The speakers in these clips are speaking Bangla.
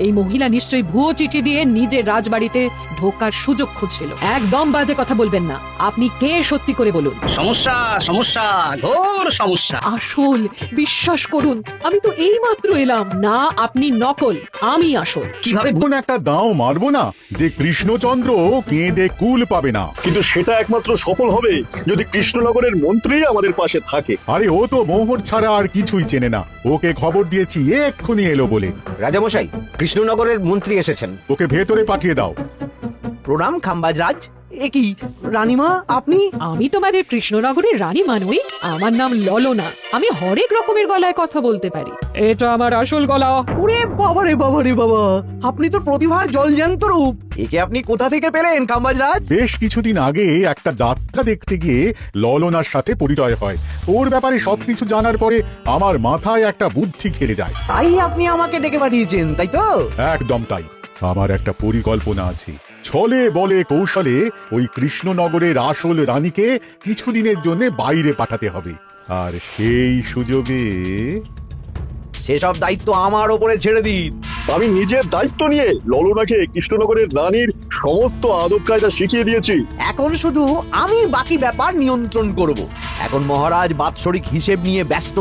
এই মহিলা নিশ্চয়ই ভুয়ো চিঠি দিয়ে নিজের রাজবাড়িতে ঢোকার সুযোগ খুঁজছিল। একদম বাজে কথা বলবেন না। আপনি কে সত্যি করে বলুন। সমস্যা সমস্যা, ঘোর সমস্যা। আসল, বিশ্বাস করুন, আমি তো এই মাত্র এলাম। না, আপনি নকল, আমি আসল। কিভাবে কোন একটা দাও মারবো না যে কৃষ্ণচন্দ্র কেঁদে কুল পাবে না। কিন্তু সেটা একমাত্র সফল হবে যদি কৃষ্ণনগরের মন্ত্রী আমাদের পাশে থাকে। আরে ও তো মোহর ছাড়া আর কিছুই চেনে না। ওকে খবর দিয়েছি এক্ষুনি এলো বলে। রাজামশাই, কৃষ্ণনগরের মন্ত্রী এসেছেন। ওকে ভেতরে পাঠিয়ে দাও। প্রণাম খাম্বাজ রাজ। এ কি রানীমা, আপনি? আমি তোমাদের কৃষ্ণনগরের রানী মানুই। আমার নাম ললনা। আমি হরেক রকমের গলায় কথা বলতে পারি। এটা আমার আসল গলা। ওরে বাবা রে বাবা রে বাবা, আপনি তো প্রতিভার জলজ্যান্ত রূপ। একে আপনি কোথা থেকে পেলেন খাম্বাজ রাজ? বেশ কিছুদিন আগে একটা যাত্রা দেখতে গিয়ে ললনার সাথে পরিচয় হয়। ওর ব্যাপারে সবকিছু জানার পরে আমার মাথায় একটা বুদ্ধি খেলে যায়। তাই আপনি আমাকে ডেকে পাঠিয়েছেন, তাই তো? একদম তাই। আমার একটা পরিকল্পনা আছে। ছলে বলে কৌশলে ওই কৃষ্ণনগরের আসল রানীকে কিছুদিনের জন্য বাইরে পাঠাতে হবে। আর সেই সুযোগে সেসব দায়িত্ব আমার ওপরে ছেড়ে দিন। আমি নিজের দায়িত্ব নিয়ে ললনাকে কৃষ্ণনগরের রানীর সমস্ত আদব কায়দা শিখিয়ে দিয়েছি। এখন শুধু আমি বাকি ব্যাপার নিয়ন্ত্রণ করব। এখন মহারাজ বাৎসরিক হিসেব নিয়ে ব্যস্ত,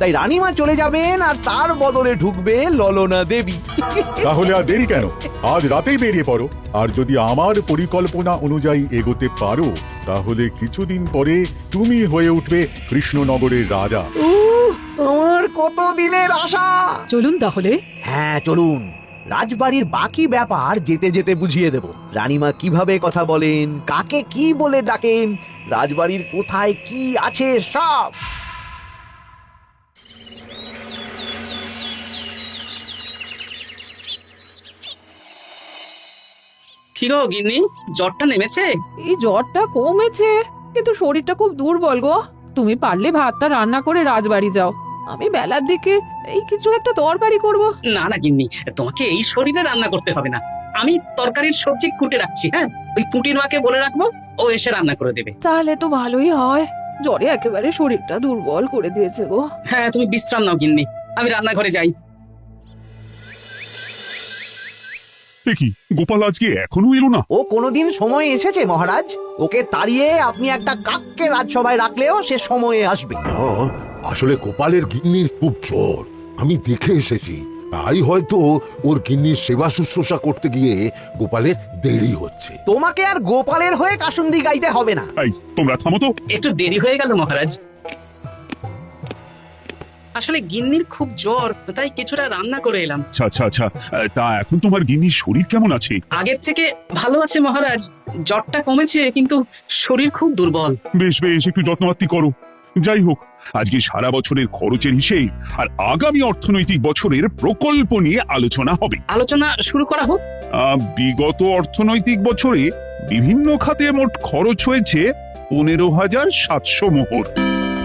তাই রানীমা চলে যাবেন আর তার বদলে ঢুকবে ললনা দেবী। তাহলে আর দেরি কেন? আজ রাতেই বেরিয়ে পড়ো। আর যদি আমার পরিকল্পনা অনুযায়ী এগোতে পারো তাহলে কিছুদিন পরে তুমি হয়ে উঠবে কৃষ্ণনগরের রাজা। আমার কত দিনের আশা। চলুন তাহলে। হ্যাঁ চলুন। রাজবাড়ির বাকি ব্যাপার যেতে যেতে বুঝিয়ে দেব। রানীমা কিভাবে কথা বলেন, কাকে কি বলে ডাকেন, রাজবাড়ির কোথায় কি আছে সব। কি গো গিন্নি, জ্বরটা নেমেছে? এই জ্বরটা কমেছে, কিন্তু শরীরটা খুব দুর্বল গো। তুমি পারলে ভাতটা রান্না করে রাজবাড়ি যাও। আমি বেলার দিকে এই কিছু একটা তরকারি করব। না না গিন্নি, তোমাকে এই শরীরে রান্না করতে হবে না। আমি তরকারির সবজি কুটে রাখছি। হ্যাঁ, ওই পুটির মাকে বলে রাখবো, ও এসে রান্না করে দেবে। তাহলে তো ভালোই হয়। জ্বরে একেবারে শরীরটা দুর্বল করে দিয়েছে গো। হ্যাঁ, তুমি বিশ্রাম নাও গিন্নি, আমি রান্নাঘরে যাই। দেখি গোপাল আজকে এখনো এলো না। ও কোনোদিন সময় এসেছে মহারাজ? ওকে তাড়িয়ে আপনি একটা কাককে রাজসভায় রাখলেও সে সময়ে আসবে। না, আসলে গোপালের গিন্নির খুব জ্বর, আমি দেখে এসেছি। তাই হয়তো ওর গিন্নির সেবা শুশ্রূষা করতে গিয়ে গোপালের দেরি হচ্ছে। তোমাকে আর গোপালের হয়ে কাসুন্দি গাইতে হবে না। এই তোমরা থামো তো। একটু দেরি হয়ে গেল মহারাজ। আসলে গিন্নির খুব জ্বর, তাই কিছুটা রান্না করে এলাম। আচ্ছা আচ্ছা আচ্ছা, তা এখন তোমার গিন্নির শরীর কেমন আছে? আগের থেকে ভালো আছে মহারাজ। জ্বরটা কমেছে, কিন্তু শরীর খুব দুর্বল। বেশ বেশ, একটু যত্নবাত্তি করো। যাই হোক, আজকে সারা বছরের খরচের হিসেব আর আগামী অর্থনৈতিক বছরের প্রকল্প নিয়ে আলোচনা হবে। আলোচনা শুরু করা হোক। বিগত অর্থনৈতিক বছরে বিভিন্ন খাতে মোট খরচ হয়েছে 15,700 মোহর,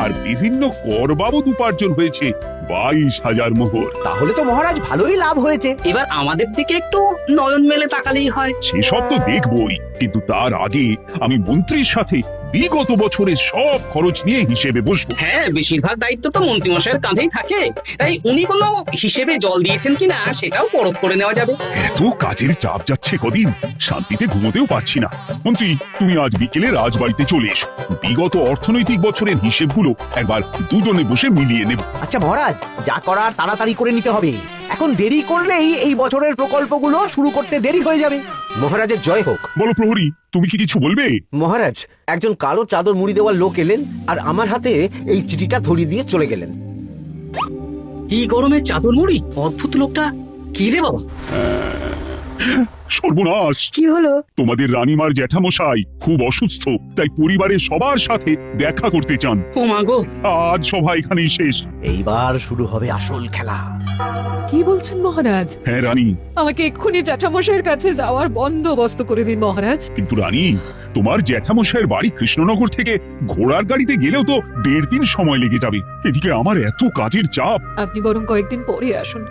আর বিভিন্ন কর বাবদ উপার্জন হয়েছে 22,000 মোহর। তাহলে তো মহারাজ ভালোই লাভ হয়েছে। এবার আমাদের দিকে একটু নয়ন মেলে তাকালেই হয়। সেসব তো দেখবই, কিন্তু তার আগে আমি মন্ত্রীর সাথে বিগত বছরের সব খরচ নিয়ে হিসেবে বসবো। হ্যাঁ, বেশিরভাগ দায়িত্ব তো মন্ত্রীমশাইয়ের কাঁধেই থাকে, তাই উনি কোনো হিসেবে জল দিয়েছেন কিনা সেটাও পরখ করে নেওয়া যাবে। এত কাজের চাপ যাচ্ছে কদিন, শান্তিতে ঘুমোতেও পারছি না। মন্ত্রী, তুমি আজ বিকেলে রাজবাড়িতে চলে এসো। বিগত অর্থনৈতিক বছরের হিসেবগুলো একবার দুজনে বসে মিলিয়ে নেব। আচ্ছা মহারাজ, যা করার তাড়াতাড়ি করে নিতে হবে। এখন দেরি করলেই এই বছরের প্রকল্পগুলো শুরু করতে দেরি হয়ে যাবে। মহারাজের জয় হোক। বলো প্রহরী, তুমি কি কিছু বলবে? মহারাজ, একজন কালো চাদর মুড়ি দেওয়ার লোক এলেন আর আমার হাতে এই চিঠিটা ধরিয়ে দিয়ে চলে গেলেন। এই গরমে চাদর মুড়ি? অদ্ভুত লোকটা। কি রে বাবা? সর্বনাশ! কি হলো? তোমাদের রানীমার জ্যাঠামশাই খুব অসুস্থ, তাই পরিবারের সবার সাথে দেখা করতে চান। ও মা গো! আজ সভা এখানেই শেষ। এইবার শুরু হবে আসল খেলা। কি বলছেন মহারাজ? হ্যাঁ রানী। আমাকে এক্ষুনি জ্যাঠামশাইয়ের কাছে যাওয়ার বন্দোবস্ত করে দিন মহারাজ। কিন্তু রানী, তোমার জ্যাঠামশাইয়ের বাড়ি কৃষ্ণনগর থেকে ঘোড়ার গাড়িতে গেলেও তো 1.5 দিন সময় লেগে যাবে। এদিকে আমার এত কাজের চাপ। আপনি বরং কয়েকদিন পরে আসুন।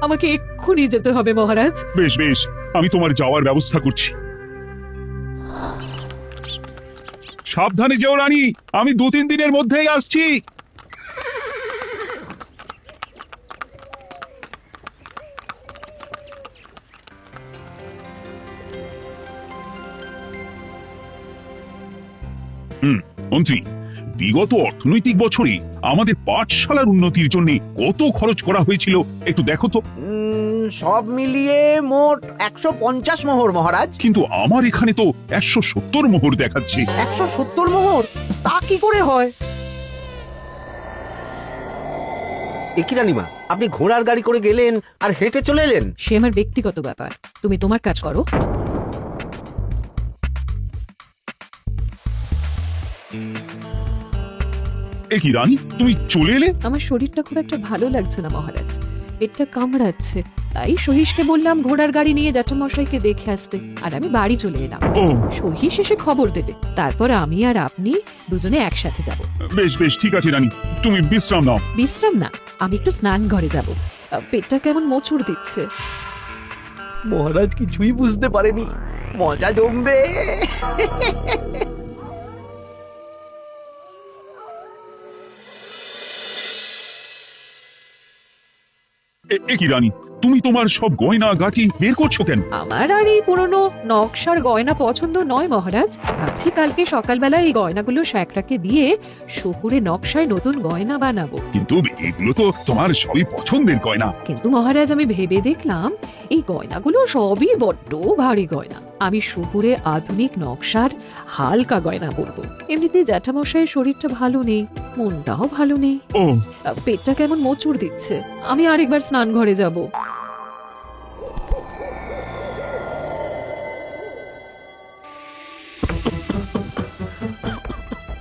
আমাকে এক্ষুনি যেতে হবে মহারাজ। বেশ বেশ, আমি তোমার যাওয়ার ব্যবস্থা করছি। সাবধানে যেও রানী, আমি 2-3 দিনের মধ্যেই আসছি। মন্ত্রী, বিগত অর্থনৈতিক বছরে আমাদের পাঠশালার উন্নতির জন্য কত খরচ করা হয়েছিল একটু দেখো তো। সব মিলিয়ে মোট 150 মোহর মহারাজ। কিন্তু আমার এখানে তো 170 মোহর দেখাচ্ছে। 170 মোহর? তা কি করে হয়? একই রানীমা, আপনি ঘোড়ার গাড়ি করে গেলেন আর হেঁটে চলে এলেন? সে আমার ব্যক্তিগত ব্যাপার, তুমি তোমার কাজ করো। এ কি রানী, তুমি চলে এলে? আমার শরীরটা খুব একটা ভালো লাগছে না মহারাজ, পেটটা কামড়াচ্ছে, তাই সহিসকে বললাম ঘোড়ার গাড়ি নিয়ে জ্যাঠামশাইকে দেখে আসতে, আর আমি বাড়ি চলে এলাম। ও সহিস এসে খবর দেবে, তারপর আমি আর আপনি দুজনে একসাথে যাব। বেশ বেশ, ঠিক আছে রানী, তুমি বিশ্রাম নাও। বিশ্রাম না, আমি একটু স্নান ঘরে যাব, পেটটা কেমন মোচড় দিচ্ছে। মহারাজ কিছুই বুঝতে পারেনি, মজা জমবে। এ কি রানী, তুমি তোমার সব গয়না গাটি বের করছো কেন? আমার আর এই পুরনো নকশার গয়না পছন্দ নয় মহারাজ, ভাবছি কালকে সকালবেলা এই গয়নাগুলো শ্যাকরাকে দিয়ে শহুরে নকশায় নতুন গয়না বানাবো। কিন্তু এগুলো তো তোমার সবই পছন্দের গয়না। কিন্তু মহারাজ আমি ভেবে দেখলাম এই গয়নাগুলো সবই বড্ড ভারী গয়না, আমি শহুরে আধুনিক নকশার হালকা গয়না পরবো। এমনিতে জ্যাঠামশাইয়ের শরীরটা ভালো নেই, মনটাও ভালো নেই, ও পেটটা কেমন মোচড় দিচ্ছে, আমি আরেকবার স্নান ঘরে যাব।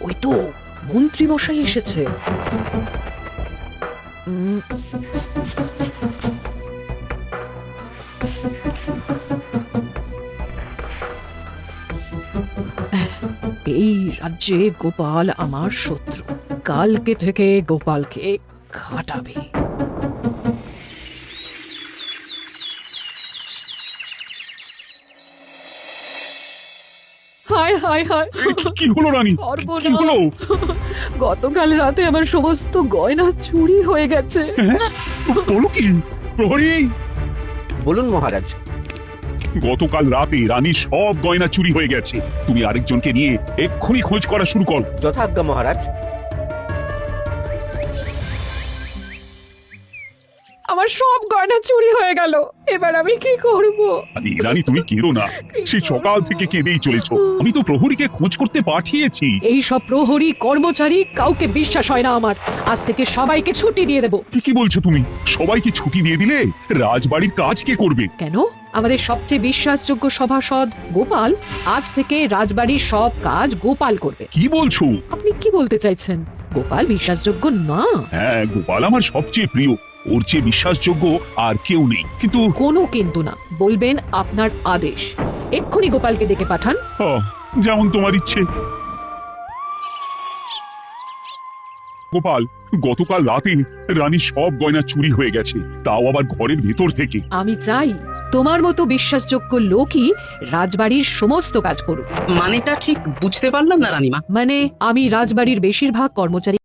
ওই তো মন্ত্রী মশাই এসেছে। এই রাজ্যে গোপাল আমার শত্রু, কালকে থেকে গোপালকে খাটাবে। হায় হায় হায়, কি হলো রানী, সর্বনাশ। কি হলো? গতকাল রাতে আমার সমস্ত গয়না চুরি হয়ে গেছে। বলো কি প্রহরী? বলুন মহারাজ। গতকাল রাতে রানীর সব গয়না চুরি হয়ে গেছে, তুমি আরেকজনকে নিয়ে এক্ষুনি খোঁজ করা শুরু করো। যথাজ্ঞা মহারাজ। আমার সব গয়না চুরি হয়ে গেল, এবার আমি কি করব? রানী তুমি কেঁদো না, সেই সকাল থেকে কেঁদেই চলেছো। আমি তো প্রহরীকে খোঁজ করতে পাঠিয়েছি। এই সব প্রহরী কর্মচারী কাউকে বিশ্বাস হয় না আমার, আজ থেকে সবাইকে ছুটি দিয়ে দেব। কি বলছো তুমি? সবাইকে ছুটি দিয়ে দিলে রাজবাড়ির কাজ কে করবে? কেন? আমাদের সবচেয়ে বিশ্বাসযোগ্য সভাসদ গোপাল আজ থেকে রাজবাড়ির সব কাজ গোপাল করবে। কি বলছো? আপনি কি বলতে চাইছেন? গোপাল বিশ্বাসযোগ্য না? হ্যাঁ, গোপাল আমার সবচেয়ে প্রিয়, ওর চেয়ে বিশ্বাসযোগ্য আর কেউ নেই। কিন্তু কোনো কিন্তু না, বলবেন আপনার আদেশ। এক্ষুনি গোপালকে ডেকে পাঠান। যেমন তোমার ইচ্ছে। গোপাল, গতকাল রাতে রানীর সব গয়না চুরি হয়ে গেছে, তাও আবার ঘরের ভেতর থেকে। আমি চাই তোমার মতো বিশ্বাসযোগ্য লোকই রাজবাড়ির সমস্ত কাজ করুক। মানেটা ঠিক বুঝতে পারলাম না রানীমা। মানে আমি রাজবাড়ির বেশিরভাগ কর্মচারী